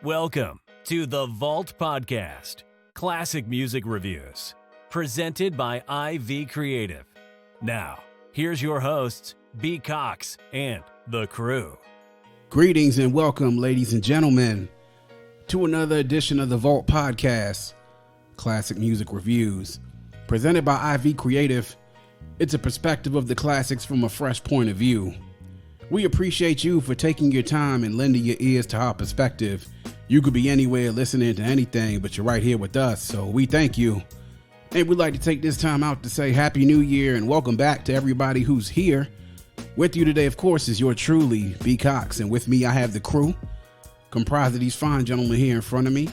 Welcome to the Vault Podcast, classic music reviews, presented by IV Creative. Now, here's your hosts, B. Cox and the crew. Greetings and welcome, ladies and gentlemen, to another edition of the Vault Podcast, classic music reviews, presented by IV Creative. It's a perspective of the classics from a fresh point of view. We appreciate you for taking your time and lending your ears to our perspective. You could be anywhere listening to anything, but you're right here with us, so we thank you. And we'd like to take this time out to say Happy New Year and welcome back to everybody who's here. With you today, of course, is your truly B. Cox, and with me I have the crew, comprised of these fine gentlemen here in front of me.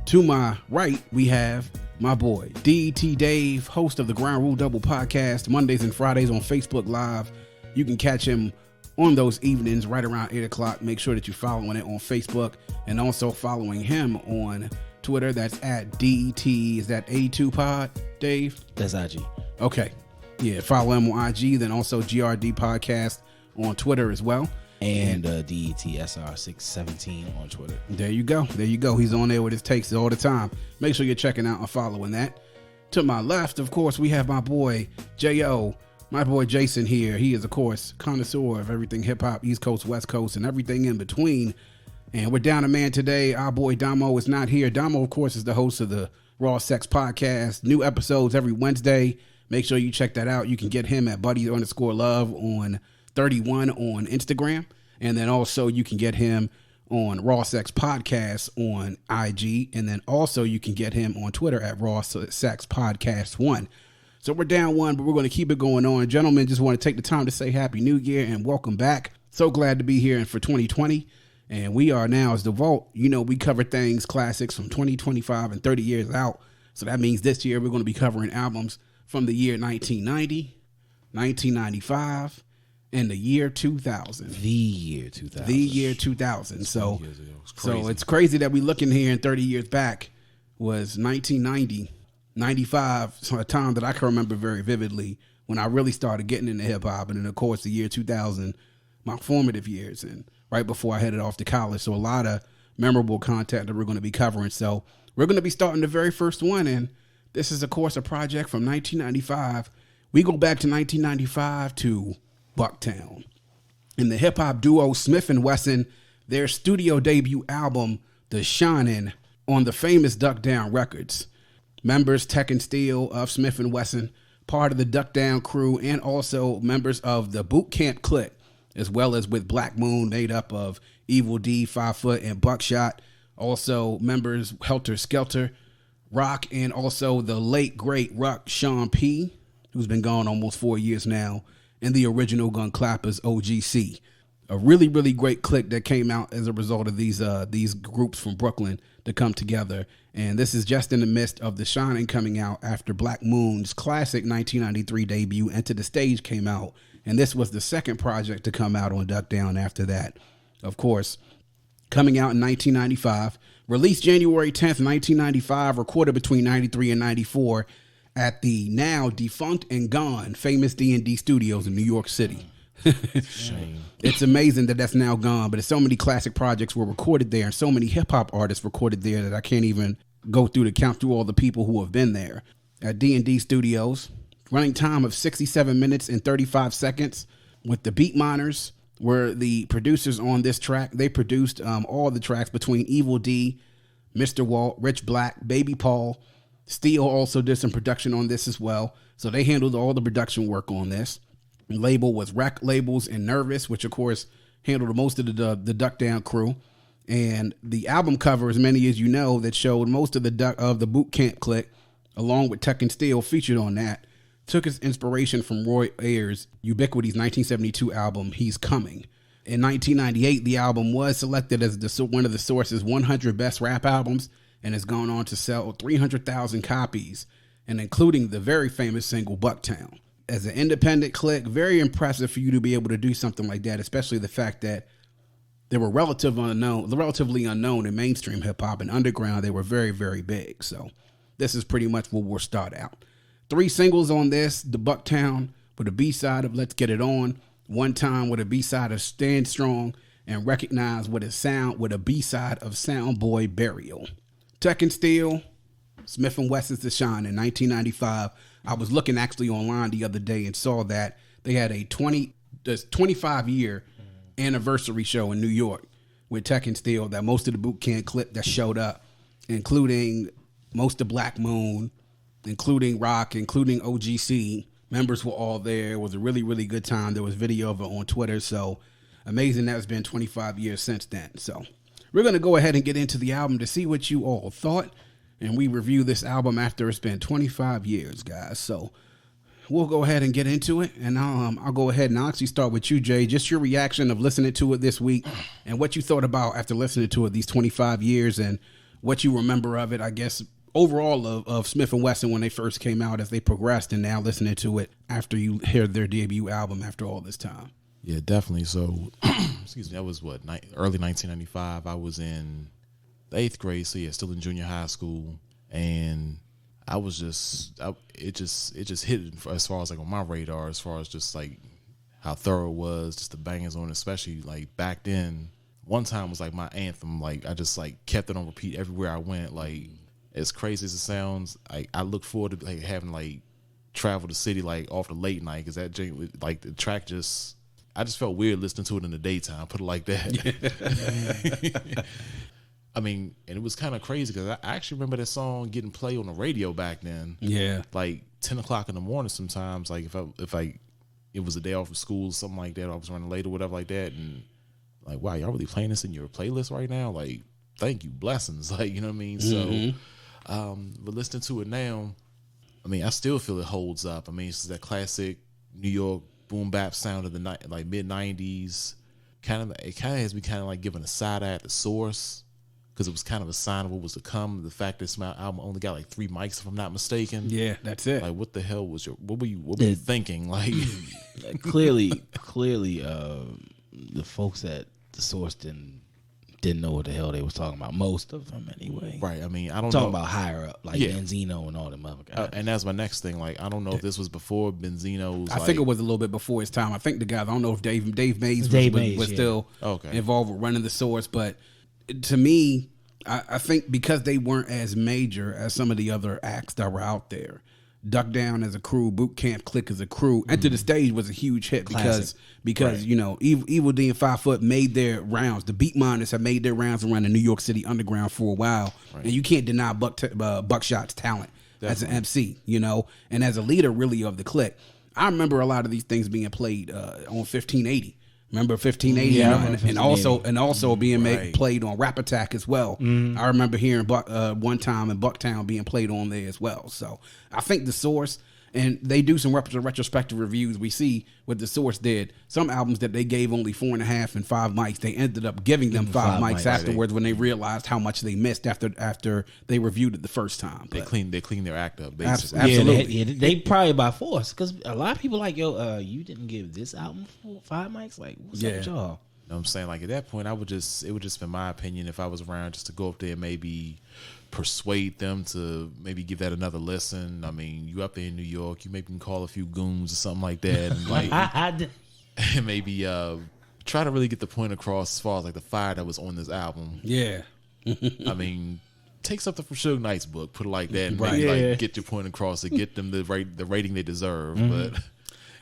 To my right, we have my boy, DET Dave, host of the Ground Rule Double Podcast, Mondays and Fridays on Facebook Live. You can catch him on those evenings right around 8 o'clock. Make sure that you're following it on Facebook and also following him on Twitter. That's at DET. Is that A2 Pod, Dave? That's IG. Okay. Yeah, follow him on IG, then also GRD Podcast on Twitter as well. And DETSR617 on Twitter. There you go. There you go. He's on there with his takes all the time. Make sure you're checking out and following that. To my left, of course, we have my boy, J.O., my boy Jason here. He is, of course, connoisseur of everything hip-hop, East Coast, West Coast, and everything in between. And we're down a man today. Our boy Damo is not here. Damo, of course, is the host of the Raw Sex Podcast. New episodes every Wednesday. Make sure you check that out. You can get him at buddy_love on 31 on Instagram. And then also you can get him on Raw Sex Podcast on IG. And then also you can get him on Twitter at Raw Sex Podcast 1. So we're down one, but we're going to keep it going on. Gentlemen, just want to take the time to say Happy New Year and welcome back. So glad to be here for 2020. And we are now, as the Vault, you know, we cover things, classics from 20, 25, and 30 years out. So that means this year we're going to be covering albums from the year 1990, 1995, and the year 2000. The year 2000. The year 2000. So it's crazy that we looking here and 30 years back was 1990. 95, so a time that I can remember very vividly when I really started getting into hip hop, and then of course the year 2000, my formative years, and right before I headed off to college. So a lot of memorable content that we're going to be covering. So we're going to be starting the very first one, and this is of course a project from 1995. We go back to 1995 to Bucktown, and the hip hop duo Smif-n-Wessun, their studio debut album, Dah Shinin, on the famous Bucktown Records. Members Tek and Steele of Smif-n-Wessun, part of the Bucktown crew, and also members of the Boot Camp Clik, as well as with Black Moon, made up of Evil D, 5 Foot, and Buckshot. Also members Helter Skelter, Rock, and also the late great Rock Sean P, who's been gone almost 4 years now, and the original Gun Clappers, OGC. A really, really great clique that came out as a result of these groups from Brooklyn to come together. And this is just in the midst of Dah Shinin coming out after Black Moon's classic 1993 debut, Enter the Stage, came out. And this was the second project to come out on Bucktown after that. Of course, coming out in 1995, released January 10th, 1995, recorded between 93 and 94 at the now defunct and gone famous D&D Studios in New York City. Shame. It's amazing that that's now gone, but so many classic projects were recorded there and so many hip-hop artists recorded there that I can't even go through to count through all the people who have been there at D&D Studios. Running time of 67 minutes and 35 seconds, with the Beat Miners were the producers on this track. They produced all the tracks between Evil D, Mr. Walt, Rich Black, Baby Paul. Steele also did some production on this as well, so they handled all the production work on this. Label was Rec Labels and Nervous, which of course handled most of the Bucktown crew. And the album cover, as many as you know, that showed most of the Boot Camp Clik, along with Tek and Steele featured on that, took its inspiration from Roy Ayers' Ubiquity's 1972 album, He's Coming. In 1998, the album was selected as one of the Source's 100 best rap albums and has gone on to sell 300,000 copies, and including the very famous single Bucktown. As an independent clique, very impressive for you to be able to do something like that, especially the fact that they were relatively unknown in mainstream hip-hop, and underground they were very, very big. So this is pretty much where we'll start out. 3 singles on this: the Bucktown with a B-side of Let's Get It On, One Time with a B-side of Stand Strong, and recognized with a B-side of Soundboy Burial. Tek and Steele, Smif-n-Wessun's Dah Shinin in 1995. I was looking actually online the other day and saw that they had a 25-year anniversary show in New York with Tek and Steele, that most of the Boot Camp Clik that showed up, including most of Black Moon, including Rock, including OGC. Members were all there. It was a really, really good time. There was video of it on Twitter. So amazing that it's been 25 years since then. So we're going to go ahead and get into the album to see what you all thought. And we review this album after it's been 25 years, guys. So we'll go ahead and get into it. And I'll go ahead and I'll actually start with you, Jay. Just your reaction of listening to it this week and what you thought about after listening to it these 25 years and what you remember of it, I guess, overall of Smif-n-Wessun when they first came out, as they progressed, and now listening to it after you hear their debut album after all this time. Yeah, definitely. So, excuse me, that was early 1995. I was in the 8th grade, so yeah, still in junior high school, and I was it just hit as far as like on my radar, as far as just like how thorough it was, just the bangers on it, especially like back then. One time was like my anthem. Like I just like kept it on repeat everywhere I went. Like as crazy as it sounds, I look forward to like having like travel the city like off the late night, because that like the track I just felt weird listening to it in the daytime. Put it like that. I mean, and it was kind of crazy because I actually remember that song getting played on the radio back then. Yeah, like 10 o'clock in the morning sometimes. Like if it was a day off of school or something like that, or I was running late or whatever like that, and like, wow, y'all really playing this in your playlist right now? Like, thank you, blessings. Like, you know what I mean? Mm-hmm. So, but listening to it now, I mean, I still feel it holds up. I mean, it's that classic New York boom bap sound of the like mid '90s. It kind of has me kind of like giving a side eye at the Source, because it was kind of a sign of what was to come. The fact that this album only got like 3 mics, if I'm not mistaken. Yeah, that's it. Like, what the hell was what were you thinking? Like, clearly, the folks at the Source didn't know what the hell they was talking about. Most of them, anyway. Right. I mean, I don't talking know about higher up, like Benzino and all them other guys. And that's my next thing. Like, I don't know if this was before Benzino's. I think it was a little bit before his time. I think the guys. I don't know if Dave Mays was still involved with running the Source, but to me, I think because they weren't as major as some of the other acts that were out there. Duck Down as a crew, Boot Camp Clik as a crew. Enter the Stage was a huge hit because right. You know, Evil D and 5 Foot made their rounds. The Beat Miners have made their rounds around the New York City underground for a while, right. And you can't deny Buckshot's talent. Definitely. As an MC, you know, and as a leader really of the Clik. I remember a lot of these things being played on 1580. Remember 1580, and also being played on Rap Attack as well. Mm-hmm. I remember hearing one time in Bucktown being played on there as well. So I think the Source, and they do some retrospective reviews. We see what the Source did. Some albums that they gave only 4.5 and 5 mics, they ended up giving them 5 mics afterwards when they realized how much they missed after they reviewed it the first time. They cleaned their act up, basically. Absolutely. They probably by force, because a lot of people like, you didn't give this album 5 mics? Like, what's up with y'all? You know what I'm saying? Like, at that point, it would just be my opinion, if I was around, just to go up there and maybe persuade them to maybe give that another listen. I mean, you up there in New York, you maybe can call a few goons or something like that, and like and maybe try to really get the point across as far as like the fire that was on this album. Yeah. I mean, take something from Suge Knight's book, put it like that, and maybe like get your point across and get them the rating they deserve. Mm-hmm. But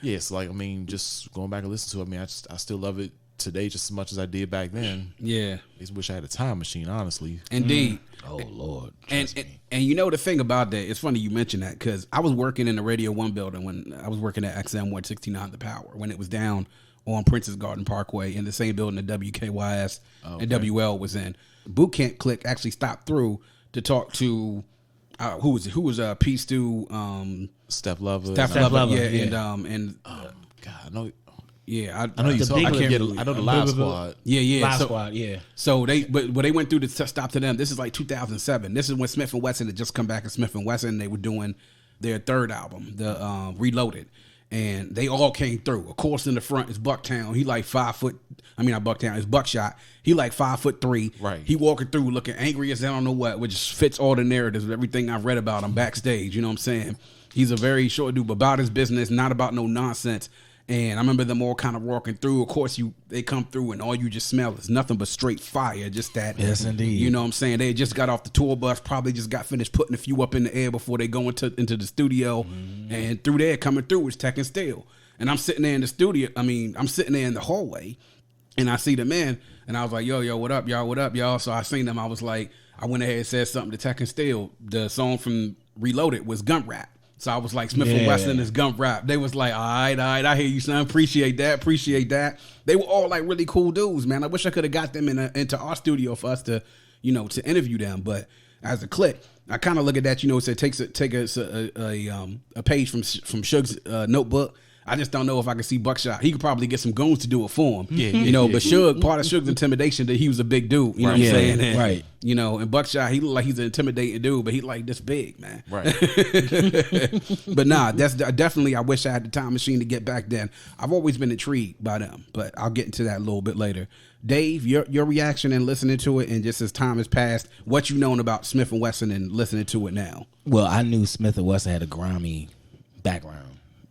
yes, like, I mean, just going back and listening to it, I mean, I still love it today just as much as I did back then. Yeah. I just wish I had a time machine, honestly. Indeed. Oh, Lord. And you know the thing about that, it's funny you mention that, because I was working in the Radio 1 building when I was working at XM 169 The Power, when it was down on Princess Garden Parkway in the same building that WKYS and WL was in. Boot Camp Clik actually stopped through to talk to who was P. Stu, Steph Lover. And God, I know. Yeah, I know you talking. I know the Live Squad. Yeah. Squad, yeah. So they went through the stop to them. This is like 2007. This is when Smif-n-Wessun had just come back as Smif-n-Wessun. They were doing their third album, the Reloaded, and they all came through. Of course, in the front is Bucktown. He like 5 foot. I mean, not Bucktown. It's Buckshot. He like 5'3". Right. He walking through looking angry as I don't know what, which fits all the narratives of everything I've read about him backstage. You know what I'm saying? He's a very short dude, but about his business, not about no nonsense. And I remember them all kind of walking through. Of course, they come through and all you just smell is nothing but straight fire. Just that. Yes, indeed. You know what I'm saying? They just got off the tour bus, probably just got finished putting a few up in the air before they go into the studio. And through there, coming through was Tek and Steele. And I'm sitting there in the studio. I'm sitting there in the hallway. And I see them in. And I was like, yo, what up, y'all? What up, y'all? So I seen them. I was like, I went ahead and said something to Tek and Steele. The song from Reloaded was Gun Rap. So I was like, Smif-n-Wessun is gun rap. They was like, all right, I hear you, son. Appreciate that. They were all like really cool dudes, man. I wish I could have got them into our studio for us to, to interview them. But as a click, I kind of look at that, it take us a page from Suge's notebook. I just don't know if I can see Buckshot. He could probably get some goons to do it for him. Yeah, but Suge, part of Suge's intimidation that he was a big dude. You know what I'm saying? And, right. And Buckshot, he look like he's an intimidating dude, but he like this big, man. Right. But nah, that's definitely, I wish I had the time machine to get back then. I've always been intrigued by them, but I'll get into that a little bit later. Dave, your reaction and listening to it, and just as time has passed, what you known about Smif-n-Wessun and listening to it now? Well, I knew Smif-n-Wessun had a grimy background.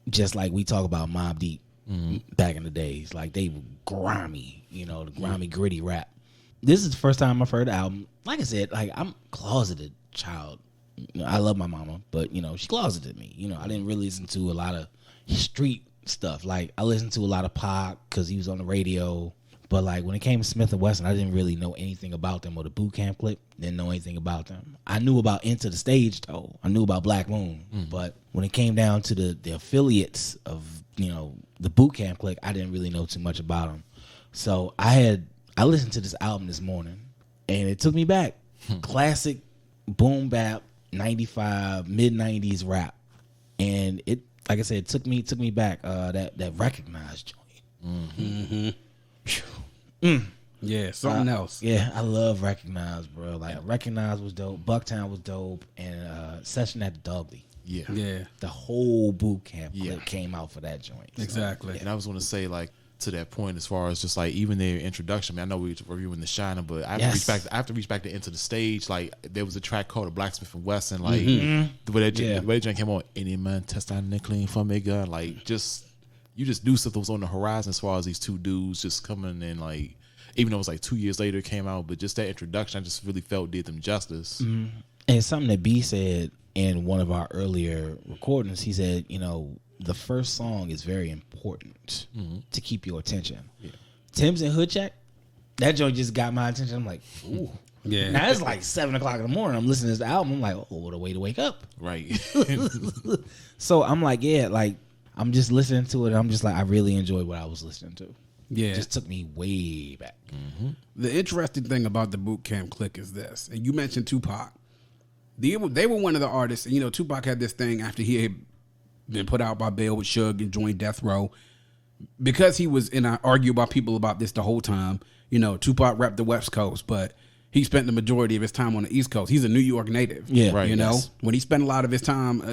Just like we talk about Mobb Deep back in the days. Like, they were grimy, the grimy, gritty rap. This is the first time I've heard the album. Like I said, like, I'm a closeted child. I love my mama, but, she closeted me. I didn't really listen to a lot of street stuff. Like, I listened to a lot of Pac because he was on the radio. But, like, when it came to Smif-n-Wessun, I didn't really know anything about them, or the Boot Camp Clik. Didn't know anything about them. I knew about Into the Stage, though. I knew about Black Moon. But when it came down to the affiliates of, the Boot Camp Clik, I didn't really know too much about them. So I listened to this album this morning, and it took me back. Classic boom bap, 95, mid-90s rap. And it, like I said, took me back, that Recognized joint. Yeah, something else. Yeah, I love Recognize, bro. Like, Recognize was dope. Bucktown was dope. And Session at the Dudley. Yeah. The whole Boot Camp Clik came out for that joint. Exactly. And I was going to say, like, to that point, as far as just like even their introduction, I know we were reviewing The Shiner, but I have to reach back to Into the Stage. Like, there was a track called The Black Smif-n-Wessun. Like, the way that came on, any man test on the clean from a gun. Like, you just knew stuff that was on the horizon as far as these two dudes just coming in, like, even though it was like 2 years later it came out, but just that introduction I just really felt did them justice. And something that B said in one of our earlier recordings, he said, the first song is very important to keep your attention. Tim's and Hood Check, that joint just got my attention. I'm like, ooh. Yeah. Now it's like 7 o'clock in the morning. I'm listening to this album. I'm like, oh, what a way to wake up. Right. So I'm like, I'm just listening to it. I'm just like, I really enjoyed what I was listening to. Yeah. It just took me way back. The interesting thing about the Boot Camp Clik is this, and you mentioned Tupac. They were one of the artists, and Tupac had this thing after he had been put out by bail with Suge and joined Death Row. Because he was, and I argue about people about this the whole time, Tupac repped the West Coast, but he spent the majority of his time on the East Coast. He's a New York native. Yeah. Right. When he spent a lot of his time,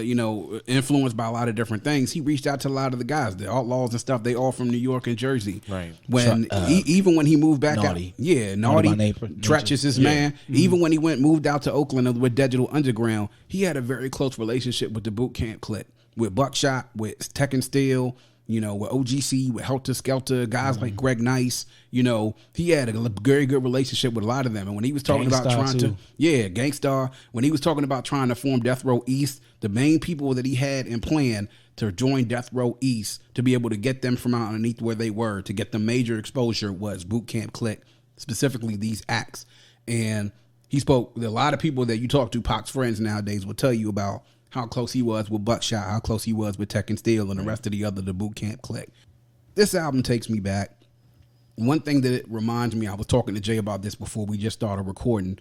influenced by a lot of different things, he reached out to a lot of the guys, the Outlaws and stuff. They all from New York and Jersey. Right. When even when he moved back Naughty. out, Naughty, Treacherous, his man. Even when he moved out to Oakland with Digital Underground, he had a very close relationship with the Boot Camp Clik, with Buckshot, with Tek and Steele, with OGC, with Helter Skelter, guys like Greg Nice. He had a very good relationship with a lot of them. And when he was talking about Gangstar, when he was talking about trying to form Death Row East, the main people that he had in plan to join Death Row East, to be able to get them from out underneath where they were, to get them major exposure, was Boot Camp Clik, specifically these acts. And he spoke, a lot of people that you talk to, Pac's friends nowadays, will tell you about how close he was with Buckshot, how close he was with Tek and Steele, and the rest of the Boot Camp Clik. This album takes me back. One thing that it reminds me, I was talking to Jay about this before we just started recording,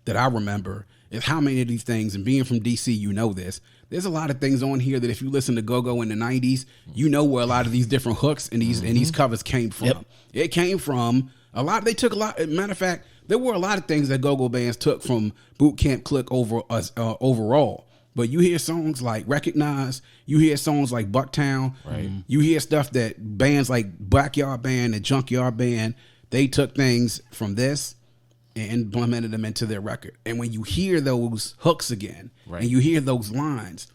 that I remember is how many of these things, and being from DC, this, there's a lot of things on here that if you listen to Go-Go in the 90s, where a lot of these different hooks and these covers came from. Yep. It came from a lot. They took a lot. Matter of fact, there were a lot of things that Go-Go bands took from Boot Camp Clik overall. But you hear songs like Recognize, you hear songs like Bucktown, right. You hear stuff that bands like Backyard Band and Junkyard Band, they took things from this and implemented them into their record. And when you hear those hooks again, right. and you hear those lines,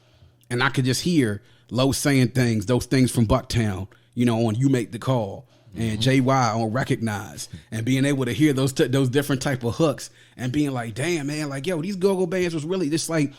and I could just hear Low saying things, those things from Bucktown, on You Make the Call, and JY on Recognize, and being able to hear those different type of hooks and being like, damn, man, like, yo, these go-go bands was really just like,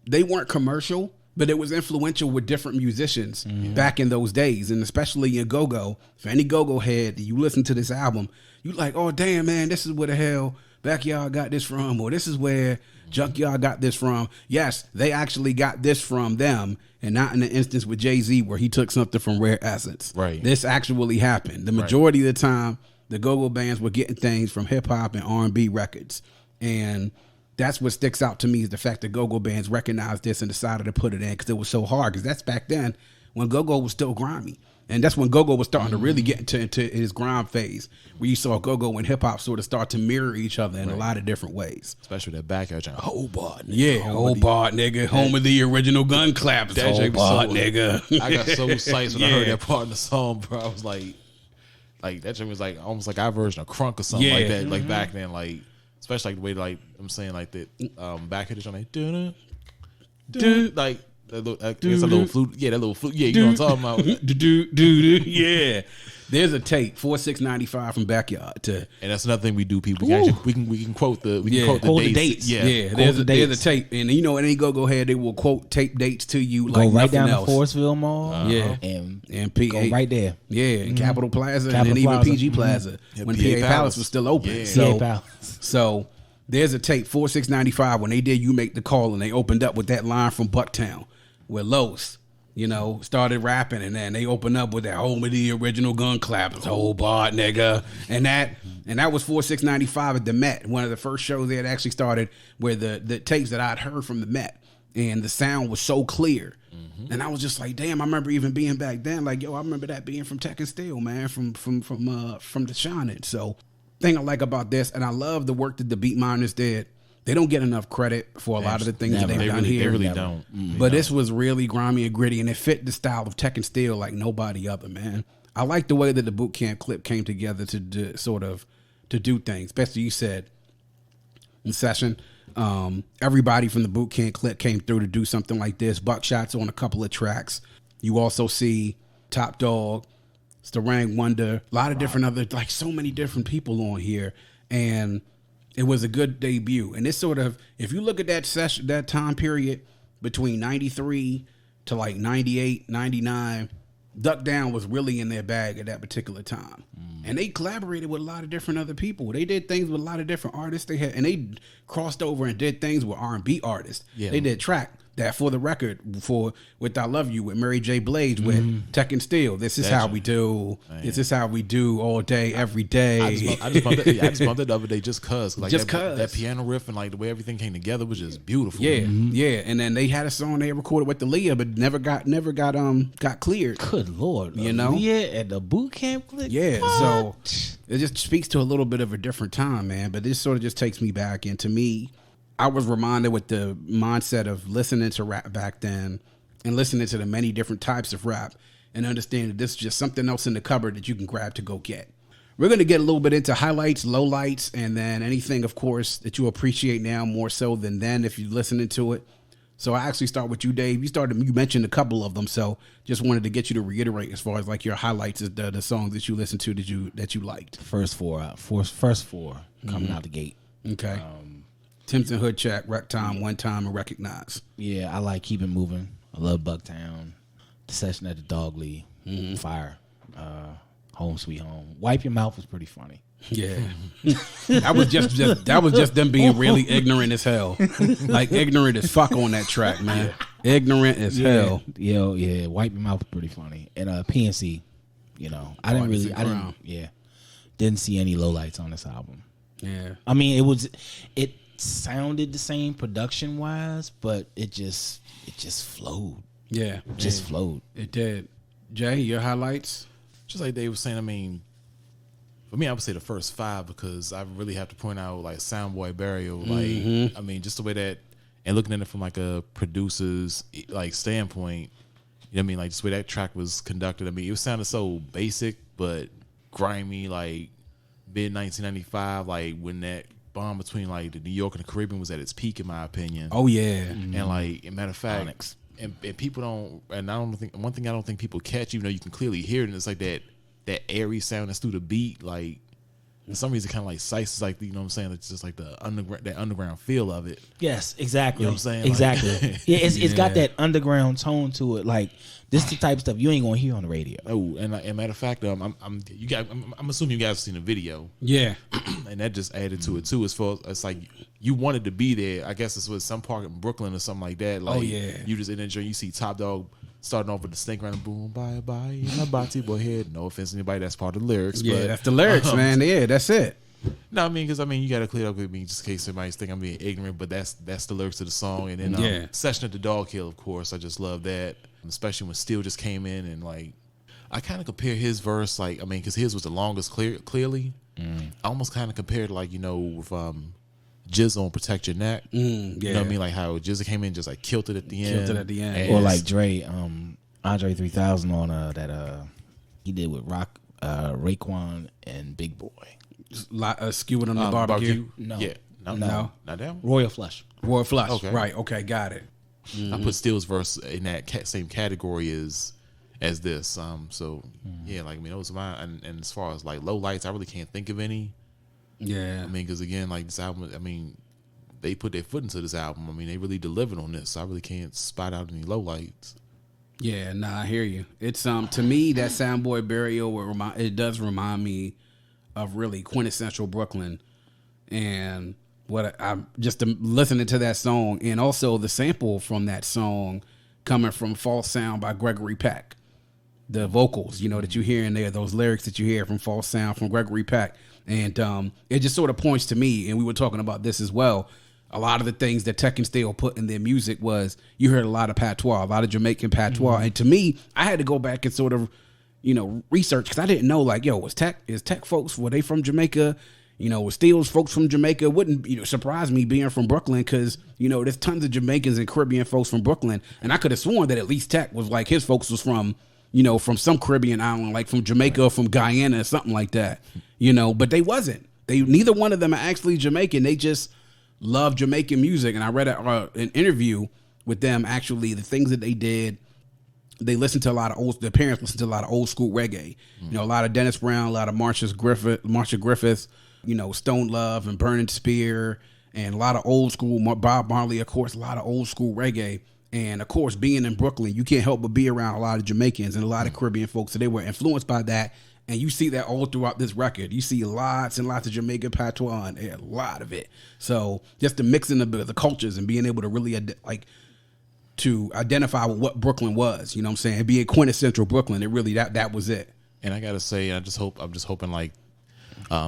they weren't commercial, but it was influential with different musicians back in those days. And especially in go-go, for any go-go head, you listen to this album, you like, oh, damn, man, this is where the hell Backyard got this from, or this is where Junkyard got this from. Yes, they actually got this from them, and not in the instance with Jay-Z where he took something from Rare Essence. Right. This actually happened. The majority of the time, the go-go bands were getting things from hip-hop and R&B records. And that's what sticks out to me, is the fact that go-go bands recognized this and decided to put it in, because it was so hard. Because that's back then when go-go was still grimy. And that's when go-go was starting to really get into his grime phase, where you saw go-go and hip-hop sort of start to mirror each other in a lot of different ways. Especially that Backyard joint. Hobart, nigga. Home of the original gun claps. Hobart, nigga. I got so psyched when I heard that part in the song, bro. I was like that joint was like almost like our version of crunk or something like that. Like back then, like especially like the way like I'm saying like that back at it on like like. It's a little flute. Yeah, that little flute. Yeah, you know what I'm talking about. Yeah. There's a tape, 4695 from Backyard. And that's another thing we do, people. We can quote the dates. Yeah. There's a tape. And any go-go head, they will quote tape dates to you go like right down else. to Forestville Mall. And PA. Go right there. Yeah, and Capitol Plaza, and then even PG Plaza when PA Palace was still open. Yeah. So there's a tape, 4695, when they did You Make the Call, and they opened up with that line from Bucktown, where Los, started rapping, and then they opened up with that home of the original gun clappers, Hobart, nigga. And that was 4695 at the Met, one of the first shows they had actually started, where the tapes that I'd heard from the Met, and the sound was so clear. And I was just like, damn, I remember even being back then, like, yo, I remember that being from Tek and Steele, man, from Dah Shinin. So thing I like about this, and I love the work that the Beat Miners did. They don't get enough credit for a lot of the things that they've done here. They really don't. But this was really grimy and gritty, and it fit the style of Tek and Steele like nobody other, man. I like the way that the Boot Camp Clik came together to do things. Especially, you said in session, everybody from the Boot Camp Clik came through to do something like this. Buckshot's on a couple of tracks. You also see Top Dog, Starang Wonder, a lot of different other, like so many different people on here, and it was a good debut. And this sort of, if you look at that session, that time period between 93 to like 98, 99, Duck Down was really in their bag at that particular time. And they collaborated with a lot of different other people. They did things with a lot of different artists. And they crossed over and did things with R&B artists. Yeah. They did track that For the Record with I Love You with Mary J. Blige with Tek and Steele. This is how we do. Man. This is how we do all day, every day. I just bumped it the other day just cause. Like that piano riff and like the way everything came together was just beautiful. Yeah, yeah. And then they had a song they recorded with the Leah, but never got cleared. Good Lord. Leah at the Boot Camp Clik? Yeah, what? So it just speaks to a little bit of a different time, man. But this sort of just takes me back into me. I was reminded with the mindset of listening to rap back then and listening to the many different types of rap and understanding this is just something else in the cupboard that you can grab to go get. We're going to get a little bit into highlights, lowlights, and then anything, of course, that you appreciate now more so than then if you're listening to it. So I actually start with you, Dave. You mentioned a couple of them, so just wanted to get you to reiterate as far as like your highlights, the songs that you listened to that you liked. First four coming out the gate. Okay. Timpson Hood Check, Wreck Time, One Time, and Recognize. Yeah, I like Keep It Moving. I love Bucktown. The Session at the Dogly. Fire. Home Sweet Home. Wipe Your Mouth was pretty funny. Yeah. that was just them being really ignorant as hell. Like ignorant as fuck on that track, man. Ignorant as hell. Yeah. Wipe Your Mouth was pretty funny. And PNC, didn't see any lowlights on this album. Yeah. I mean, it sounded the same production wise, but it just flowed. Yeah. Just flowed. It did. Jay, your highlights? Just like Dave was saying, I mean, for me, I would say the first five because I really have to point out like Soundboy Burial. Like, I mean, just the way that, and looking at it from like a producer's like standpoint, you know what I mean? Like just the way that track was conducted. I mean, it sounded so basic, but grimy, like mid 1995, like when that bond between like the New York and the Caribbean was at its peak, in my opinion. Oh yeah. And like, as a matter of fact, and people don't, and I don't think, one thing I don't think people catch, even though you can clearly hear it, and it's like that airy sound that's through the beat, like for some reason, kind of like Sice is like, you know what I'm saying? It's just like the underground feel of it. Yes, exactly. You know what I'm saying? Exactly. Like, yeah, it's got that underground tone to it. Like this, the type of stuff you ain't gonna hear on the radio. Oh, and matter of fact, I'm assuming you guys have seen the video. Yeah, and that just added to it too. As far as it's like you wanted to be there. I guess this was some park in Brooklyn or something like that. Like, you just in there, you see Top Dog starting off with the snake around, boom, bye, in my body boy head. No offense to anybody, that's part of the lyrics. Yeah, but, that's the lyrics, man. Yeah, that's it. No, I mean, because you got to clear it up with me just in case somebody's think I'm being ignorant, but that's the lyrics of the song. And then Session at the Dog Hill, of course, I just love that, especially when Steele just came in and like, I kind of compare his verse, like, I mean, because his was the longest, clearly. I almost kind of compared, like, you know, with Jizz on Protect Your Neck. You know what I mean? Like how Jizz came in just like killed it at the end. Or like Dre, Andre 3000 on that he did with Raekwon and Big Boy. Skewing on the barbecue? No. Yeah. No. Not that one? Royal Flush. Okay. Right. Okay. Got it. I put Steele's verse in that same category as this. Yeah, like, I mean, those are mine. And as far as like low lights, I really can't think of any. Yeah. I mean, because again, like this album, I mean, they put their foot into this album. I mean, they really delivered on this. So I really can't spot out any low lights. Yeah, I hear you. It's to me that Soundboy Burial it does remind me of really quintessential Brooklyn, and what I'm just listening to that song, and also the sample from that song coming from False Sound by Gregory Peck. The vocals, you know, that you hear in there, those lyrics that you hear from False Sound from Gregory Peck, and it just sort of points to me, and we were talking about this as well. A lot of the things that Tek and Steele put in their music was, you heard a lot of patois, a lot of Jamaican patois. And to me, I had to go back and sort of, you know, research, because I didn't know, like, yo, is Tek folks, were they from Jamaica? You know, was Steele's folks from Jamaica? Wouldn't, you know, surprise me being from Brooklyn, because, you know, there's tons of Jamaicans and Caribbean folks from Brooklyn. And I could have sworn that at least Tek was like, his folks was from, you know, from some Caribbean island, like from Jamaica or from Guyana or something like that, you know, but they wasn't. Neither one of them are actually Jamaican. They just love Jamaican music. And I read an interview with them, actually, the things that they did. They listened to a lot of their parents listened to a lot of old school reggae. You know, a lot of Dennis Brown, a lot of Marsha Griffiths, you know, Stone Love and Burning Spear, and a lot of old school Bob Marley, of course, a lot of old school reggae. And of course, being in Brooklyn, you can't help but be around a lot of Jamaicans and a lot of Caribbean folks. So they were influenced by that. And you see that all throughout this record. You see lots and lots of Jamaican patois in there, a lot of it. So just the mixing of the cultures and being able to really to identify what Brooklyn was, you know what I'm saying? Being quintessential Brooklyn, it really, that was it. And I gotta say, I'm just hoping like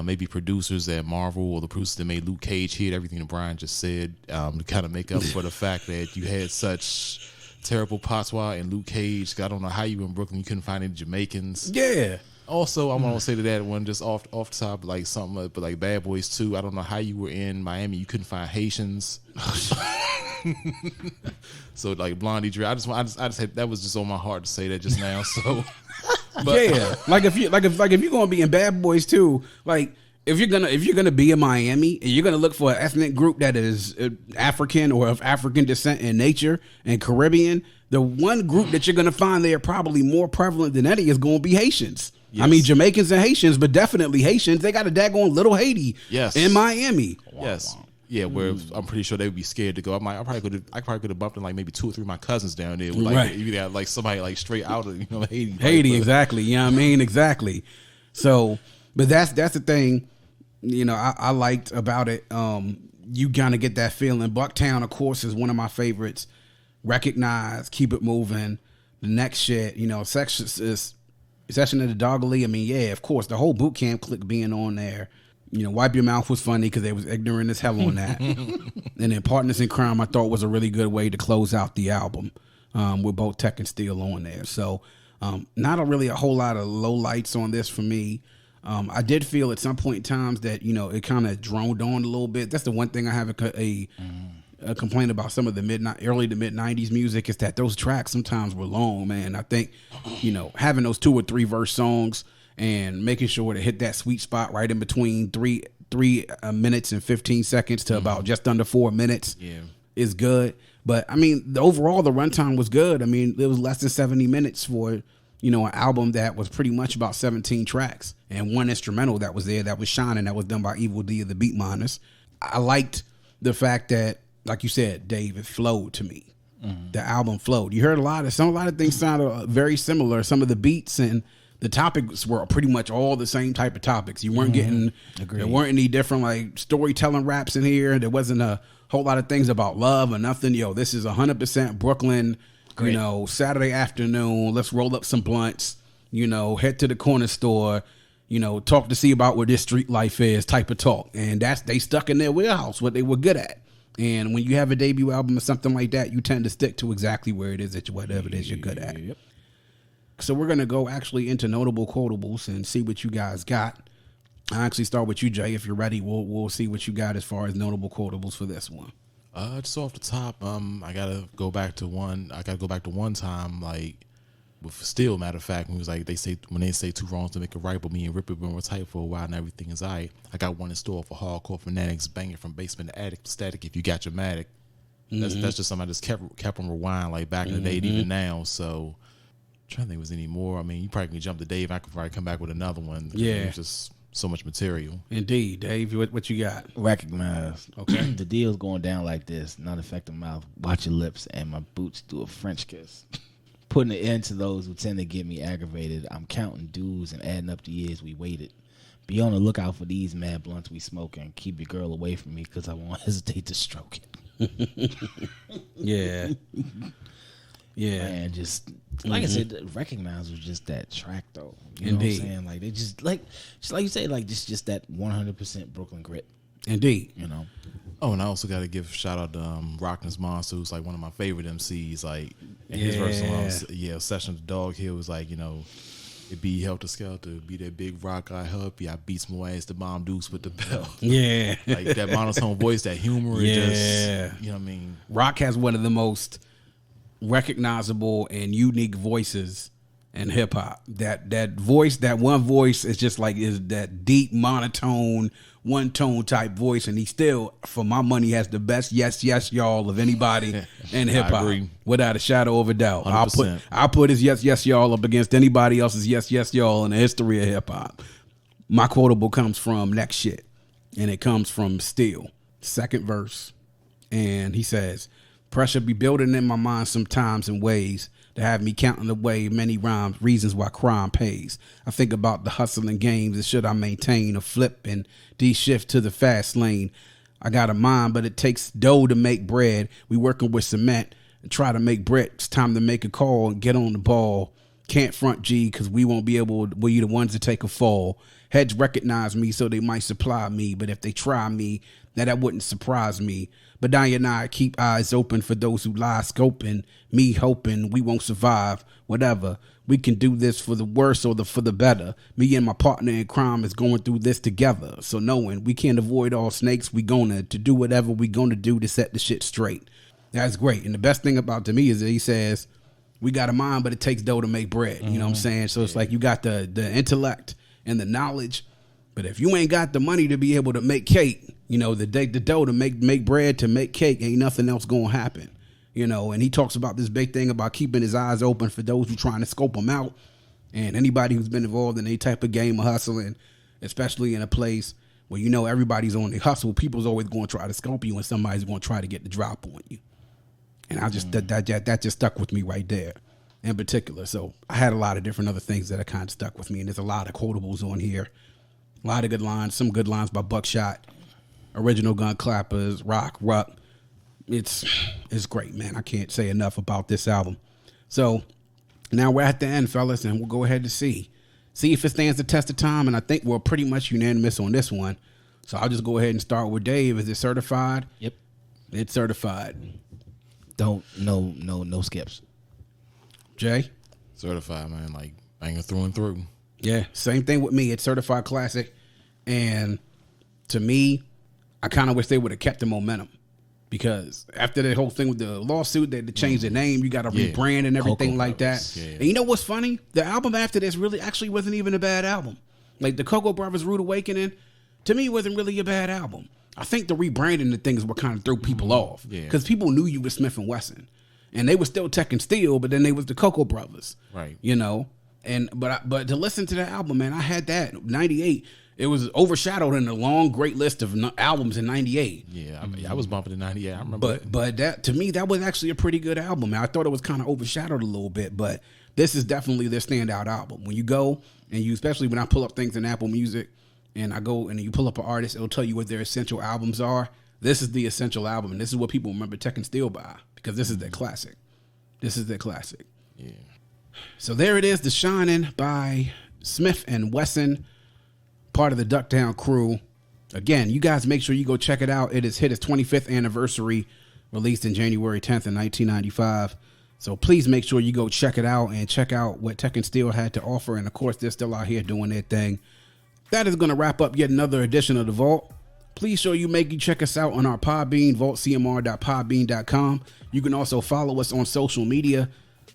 maybe producers at Marvel or the producers that made Luke Cage hear everything that Brian just said, to kind of make up for the fact that you had such terrible patois in Luke Cage. I don't know how you in Brooklyn, you couldn't find any Jamaicans. Yeah. Also, I'm gonna say to that one just off the top, like something, but like Bad Boys 2. I don't know how you were in Miami, you couldn't find Haitians. So like Blondie Dre, I just had, that was just on my heart to say that just now. So, but, yeah, if you're gonna be in Bad Boys 2, like if you're gonna be in Miami and you're gonna look for an ethnic group that is African or of African descent in nature and Caribbean, the one group that you're gonna find there probably more prevalent than any is gonna be Haitians. Yes. I mean, Jamaicans and Haitians, but definitely Haitians. They got a daggone little Haiti in Miami. Yes. Yeah, where I'm pretty sure they would be scared to go. I probably could have bumped in like maybe 2 or 3 of my cousins down there. With like, you got like somebody like straight out of Haiti. Haiti, exactly. You know what I mean? Exactly. So, but that's the thing. You know, I liked about it. You kind of get that feeling. Bucktown, of course, is one of my favorites. Recognize, Keep It Moving. The next shit, you know, Session of the Doggerly. I mean, yeah, of course, the whole Boot Camp Clik being on there. You know, Wipe Your Mouth was funny because they was ignorant as hell on that. And then Partners in Crime, I thought was a really good way to close out the album with both Tek and Steele on there. So not really a whole lot of low lights on this for me. I did feel at some point in times that, you know, it kind of droned on a little bit. That's the one thing I have a complaint about some of the early to mid-90s music is that those tracks sometimes were long, man. I think, you know, having those 2 or 3 verse songs and making sure to hit that sweet spot right in between 3 minutes and 15 seconds to about just under 4 minutes. Yeah. is good. But I mean, overall, the runtime was good. I mean, it was less than 70 minutes for, you know, an album that was pretty much about 17 tracks and one instrumental that was there, that was Shinin', that was done by Evil D of the Beatminers. I liked the fact that, like you said, Dave, it flowed to me. The album flowed. You heard a lot of things sounded very similar. Some of the beats and the topics were pretty much all the same type of topics. You weren't getting, there weren't any different like storytelling raps in here. There wasn't a whole lot of things about love or nothing. Yo, this is 100% Brooklyn, you know, Saturday afternoon. Let's roll up some blunts, you know, head to the corner store, you know, talk to see about what this street life is type of talk. And they stuck in their wheelhouse, what they were good at. And when you have a debut album or something like that, you tend to stick to exactly where it is that whatever it is you're good at. Yep. So we're going to go actually into notable quotables and see what you guys got. I'll actually start with you, Jay. If you're ready, we'll see what you got as far as notable quotables for this one. Just off the top, I gotta go back to one time, like with Steele. Matter of fact, when he was like, when they say two wrongs to make it right, but me and Ripper been tight for a while and everything is alright. I got one in store for hardcore fanatics, banging from basement to attic, static if you got your matic. That's just something I just kept on rewind like back in the day, and even now. So I'm trying to think, was any more? I mean, you probably can jump to Dave. I could probably come back with another one. Yeah, it's just so much material. Indeed, Dave. What you got? Recognize. Okay. The deal's going down like this. Not affect the mouth. Watch your lips and my boots do a French kiss. Putting an end to those who tend to get me aggravated. I'm counting dues and adding up the years we waited. Be on the lookout for these mad blunts we smoking. Keep your girl away from me because I won't hesitate to stroke it. Yeah. Yeah. And just like I said, Recognize was just that track though. You know what I'm saying? Like they just like you say, like just that 100% Brooklyn grit. Indeed. You know. Oh, and I also got to give a shout out to Rockness Monster, who's like one of my favorite MCs. Like, in his verse on Session of the Dog Hill was like, you know, it be Helter Skelter, be that big rock I help you, I beats my ass, the bomb deuce with the bell. Yeah. Like that monotone voice, that humor, just, you know what I mean? Rock has one of the most recognizable and unique voices in hip hop. That voice, that one voice is just like is that deep monotone, one tone type voice, and he still, for my money, has the best yes y'all of anybody in hip hop, without a shadow of a doubt. 100%. I'll put his yes y'all up against anybody else's yes y'all in the history of hip hop. My quotable comes from Next Shit, and it comes from Steele, second verse, and he says, "Pressure be building in my mind sometimes in ways to have me counting away many rhymes, reasons why crime pays. I think about the hustling games and should I maintain a flip and D-shift to the fast lane. I got a mind, but it takes dough to make bread. We working with cement and try to make bricks. Time to make a call and get on the ball. Can't front G because we won't be able to, we the ones to take a fall. Heads recognize me so they might supply me, but if they try me, that wouldn't surprise me. But I and I keep eyes open for those who lie scoping, me hoping we won't survive, whatever. We can do this for the worse or for the better. Me and my partner in crime is going through this together. So knowing we can't avoid all snakes, we gonna to do whatever we gonna do to set the shit straight." That's great. And the best thing about to me is that he says, we got a mind, but it takes dough to make bread. You know what I'm saying? So it's like you got the intellect and the knowledge, but if you ain't got the money to be able to make cake, you know, the dough to make bread, to make cake, ain't nothing else gonna happen. You know, and he talks about this big thing about keeping his eyes open for those who trying to scope him out, and anybody who's been involved in any type of game of hustling, especially in a place where you know everybody's on the hustle, people's always going to try to scope you, and somebody's going to try to get the drop on you. And I just that just stuck with me right there in particular. So I had a lot of different other things that kind of stuck with me, and there's a lot of quotables on here, a lot of good lines, some good lines by Buckshot, original gun clappers, Ruck. It's great, man. I can't say enough about this album. So now we're at the end, fellas, and we'll go ahead to see if it stands the test of time. And I think we're pretty much unanimous on this one. So I'll just go ahead and start with Dave. Is it certified? Yep. It's certified. No skips. Jay? Certified, man. Like banger through and through. Yeah, same thing with me. It's certified classic. And to me, I kind of wish they would have kept the momentum. Because after the whole thing with the lawsuit, they had to change the name. You got to rebrand and everything Cocoa like that. Yeah. And you know what's funny? The album after this really actually wasn't even a bad album. Like the Cocoa Brothers Rude Awakening, to me, wasn't really a bad album. I think the rebranding the things what kind of threw people off. Yeah. Because people knew you was Smif-n-Wessun. And they were still Tek and Steele, but then they was the Cocoa Brothers. Right. You know? And but to listen to the album, man, I had that. 98, it was overshadowed in a long, great list of albums in 98. Yeah, I was bumping in 98. I remember But that, to me, that was actually a pretty good album. I thought it was kind of overshadowed a little bit, but this is definitely their standout album. When you go, and you, especially when I pull up things in Apple Music, and I go and you pull up an artist, it'll tell you what their essential albums are. This is the essential album, and this is what people remember Tek and Steele by, because this is their classic. This is their classic. Yeah. So there it is, Dah Shinin by Smif-n-Wessun, part of the Bucktown crew. Again, you guys make sure you go check it out. It has hit its 25th anniversary, released in January 10th in 1995. So please make sure you go check it out and check out what Tek and Steele had to offer. And of course, they're still out here doing their thing. That is going to wrap up yet another edition of The Vault. Please sure you check us out on our Podbean, vaultcmr.podbean.com. You can also follow us on social media.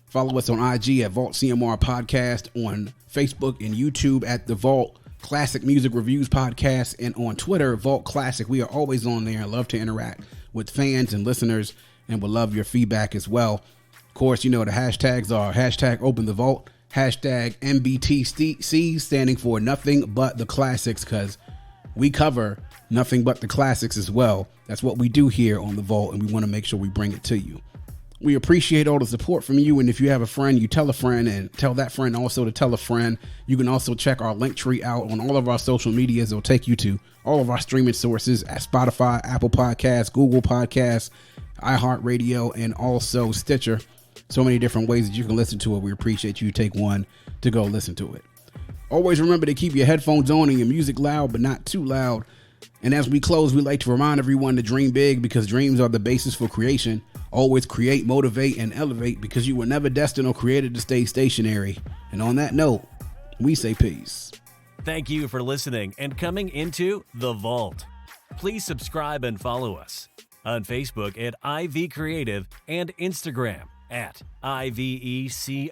Follow us on IG at Vault CMR Podcast, on Facebook and YouTube at The Vault Classic Music Reviews Podcast, and on Twitter, Vault Classic. We are always on there and love to interact with fans and listeners, and would love your feedback as well. Of course, you know the hashtags are hashtag Open the Vault, hashtag MBTC, standing for Nothing But the Classics, because we cover nothing but the classics as well. That's what we do here on The Vault, and we want to make sure we bring it to you. We appreciate all the support from you, and if you have a friend, you tell a friend, and tell that friend also to tell a friend. You can also check our link tree out on all of our social medias. It'll take you to all of our streaming sources at Spotify, Apple Podcasts, Google Podcasts, iHeartRadio, and also Stitcher. So many different ways that you can listen to it. We appreciate you take one to go listen to it. Always remember to keep your headphones on and your music loud, but not too loud. And as we close, we like to remind everyone to dream big, because dreams are the basis for creation. Always create, motivate, and elevate, because you were never destined or created to stay stationary. And on that note, we say peace. Thank you for listening and coming into The Vault. Please subscribe and follow us on Facebook at IV Creative and Instagram at IVECRE8.